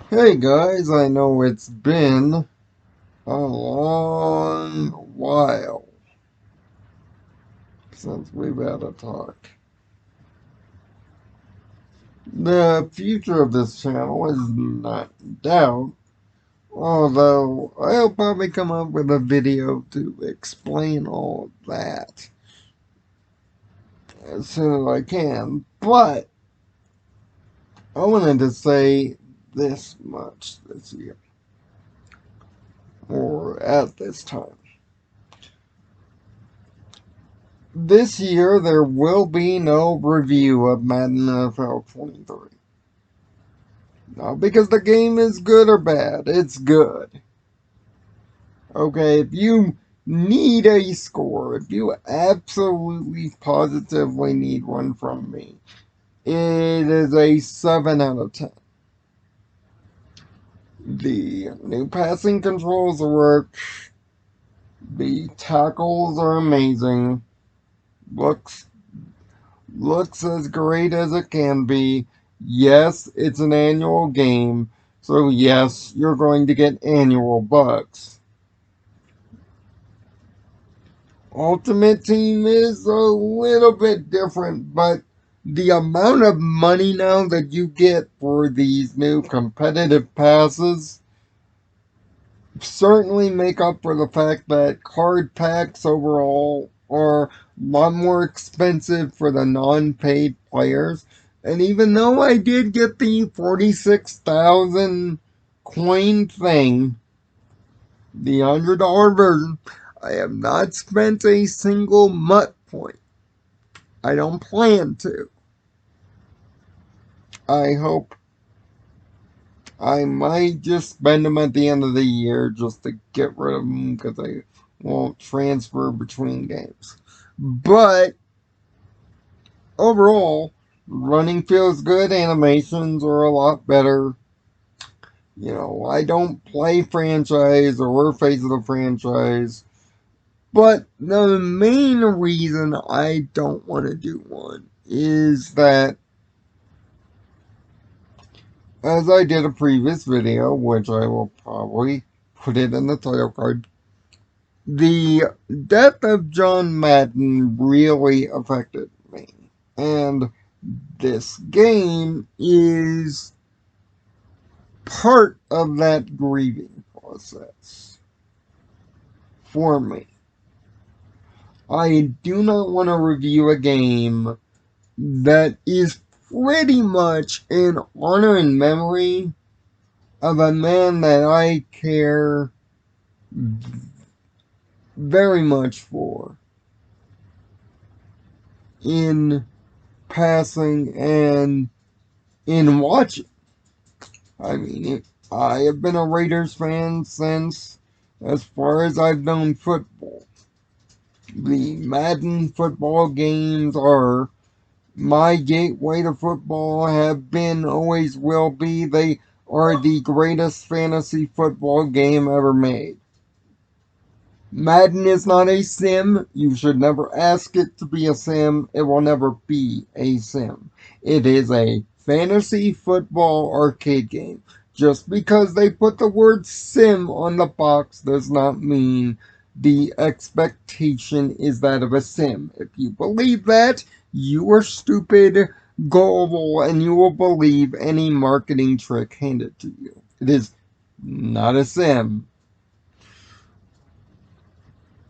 Hey guys, I know it's been a long while since we've had a talk. The future of this channel is not in doubt, although I'll probably come up with a video to explain all of that as soon as I can. But I wanted to say this much this year, or at this time. This year, there will be no review of Madden NFL 23. Not because the game is good or bad, it's good. Okay, if you need a score, if you absolutely positively need one from me, it is a 7 out of 10. The new passing controls work, the tackles are amazing, looks looks as great as it can be. Yes, it's an annual game, so yes, you're going to get annual bugs. Ultimate Team is a little bit different, but the amount of money now that you get for these new competitive passes certainly make up for the fact that card packs overall are a lot more expensive for the non-paid players. And even though I did get the 46,000 coin thing, the $100 version, I have not spent a single MUT point. I don't plan to. I hope I might just spend them at the end of the year just to get rid of them because I won't transfer between games. But overall, running feels good. Animations are a lot better. You know, I don't play franchise or phase of the franchise. But the main reason I don't want to do one is that, as I did a previous video, which I will probably put it in the title card, the death of John Madden really affected me. And this game is part of that grieving process for me. I do not want to review a game that is pretty much in honor and memory of a man that I care very much for in passing and in watching. I mean, I have been a Raiders fan since as far as I've known football. The Madden football games are my gateway to football, have been, always will be. They are the greatest fantasy football game ever made. Madden is not a sim. You should never ask it to be a sim. It will never be a sim. It is a fantasy football arcade game. Just because they put the word sim on the box does not mean the expectation is that of a sim. If you believe that, you are stupid, gullible, and you will believe any marketing trick handed to you. It is not a sim.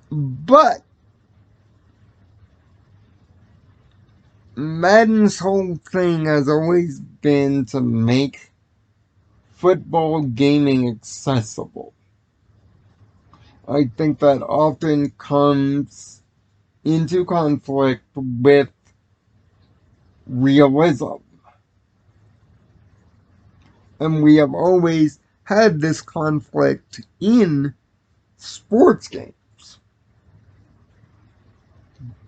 But Madden's whole thing has always been to make football gaming accessible. I think that often comes into conflict with realism. And we have always had this conflict in sports games.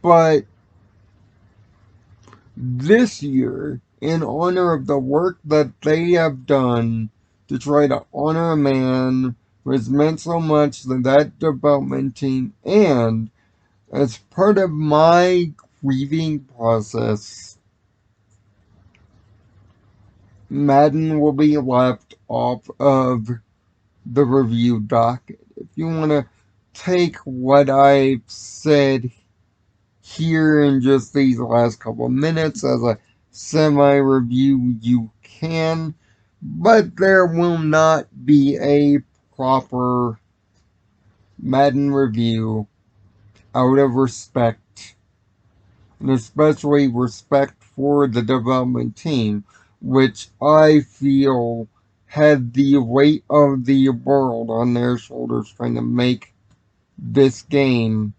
But this year, in honor of the work that they have done to try to honor a man who has meant so much to that development team, and as part of my grieving process, Madden will be left off of the review docket. If you want to take what I've said here in just these last couple of minutes as a semi-review, you can, but there will not be a proper Madden review out of respect, and especially respect for the development team, which I feel had the weight of the world on their shoulders trying to make this game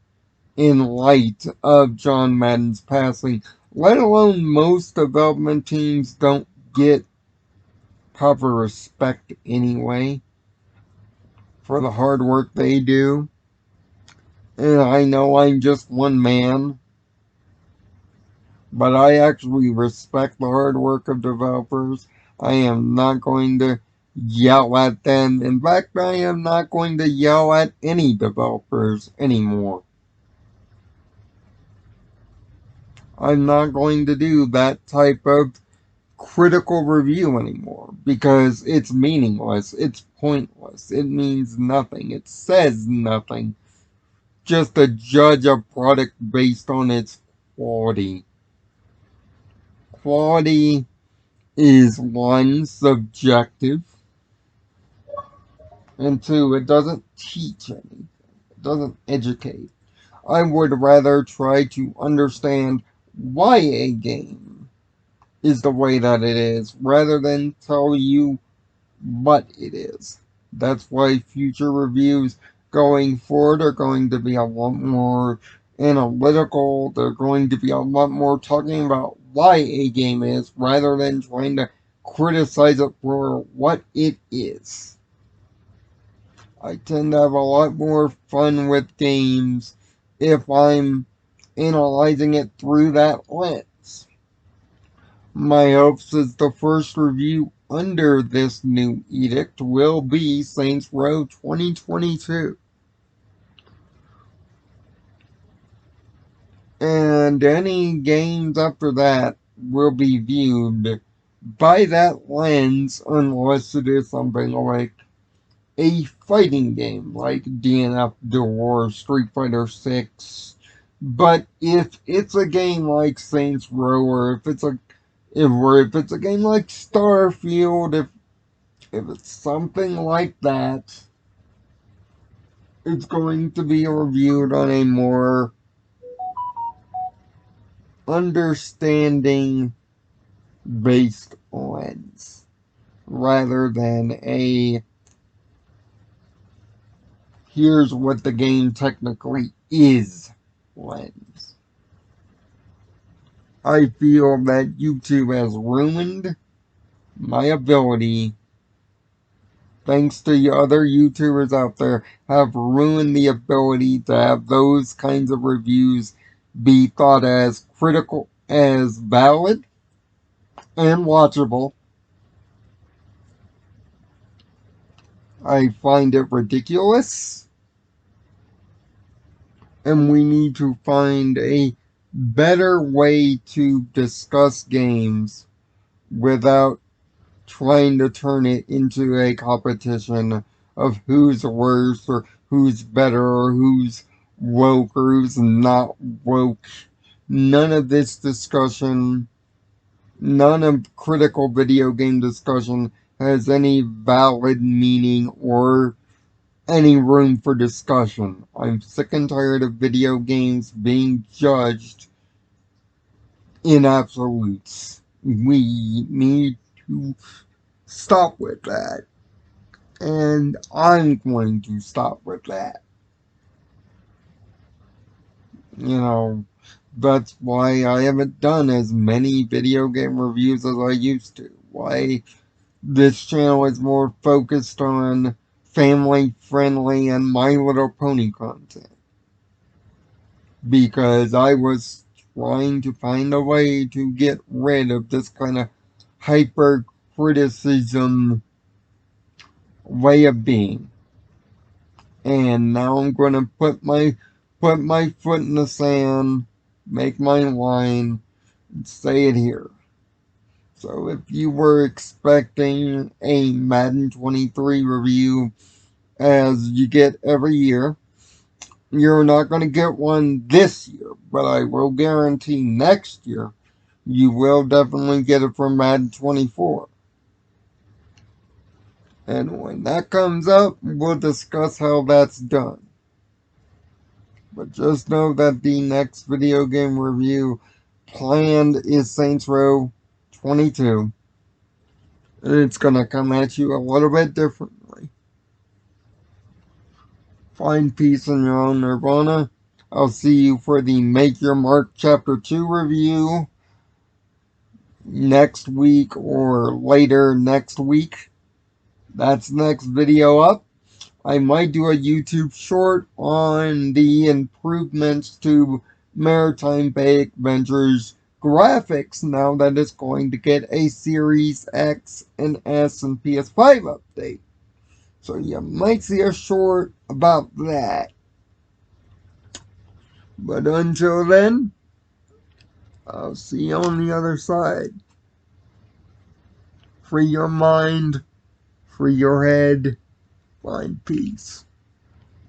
in light of John Madden's passing, let alone most development teams don't get proper respect anyway for the hard work they do. And I know I'm just one man, but I actually respect the hard work of developers. I am not going to yell at them. In fact, I am not going to yell at any developers anymore. I'm not going to do that type of critical review anymore because it's meaningless, it's pointless, it means nothing, it says nothing. Just to judge a product based on its quality. Quality is one, subjective, and two, it doesn't teach anything, it doesn't educate. I would rather try to understand why a game is the way that it is rather than tell you what it is. That's why future reviews going forward are going to be a lot more analytical. They're going to be a lot more talking about why a game is rather than trying to criticize it for what it is. I tend to have a lot more fun with games if I'm analyzing it through that lens. My hopes is the first review under this new edict will be Saints Row 2022. And any games after that will be viewed by that lens unless it is something like a fighting game like DNF Duel, Street Fighter 6. But if it's a game like Saints Row, or if it's a game like Starfield, if it's something like that, it's going to be reviewed on a more understanding based lens rather than a here's what the game technically is lens. I feel that YouTube has ruined my ability, thanks to other YouTubers out there, have ruined the ability to have those kinds of reviews be thought as critical, as valid, and watchable. I find it ridiculous, and we need to find a better way to discuss games without trying to turn it into a competition of who's worse or who's better or who's woke or who's not woke. None of this discussion, none of critical video game discussion has any valid meaning or any room for discussion. I'm sick and tired of video games being judged in absolutes. We need to stop with that. And I'm going to stop with that. You know, that's why I haven't done as many video game reviews as I used to. Why this channel is more focused on family friendly and My Little Pony content. Because I was trying to find a way to get rid of this kind of hyper criticism way of being. And now I'm gonna put my foot in the sand, make my line, and say it here. So if you were expecting a Madden 23 review as you get every year, you're not going to get one this year, but I will guarantee next year you will definitely get it from Madden 24. And when that comes up, we'll discuss how that's done. But just know that the next video game review planned is Saints Row 22. And it's going to come at you a little bit differently. Find peace in your own nirvana. I'll see you for the Make Your Mark Chapter 2 review next week or later next week. That's next video up. I might do a YouTube short on the improvements to Maritime Bay Adventures graphics now that it's going to get a Series X and S and PS5 update. So you might see a short about that. But until then, I'll see you on the other side. Free your mind, free your head, find peace.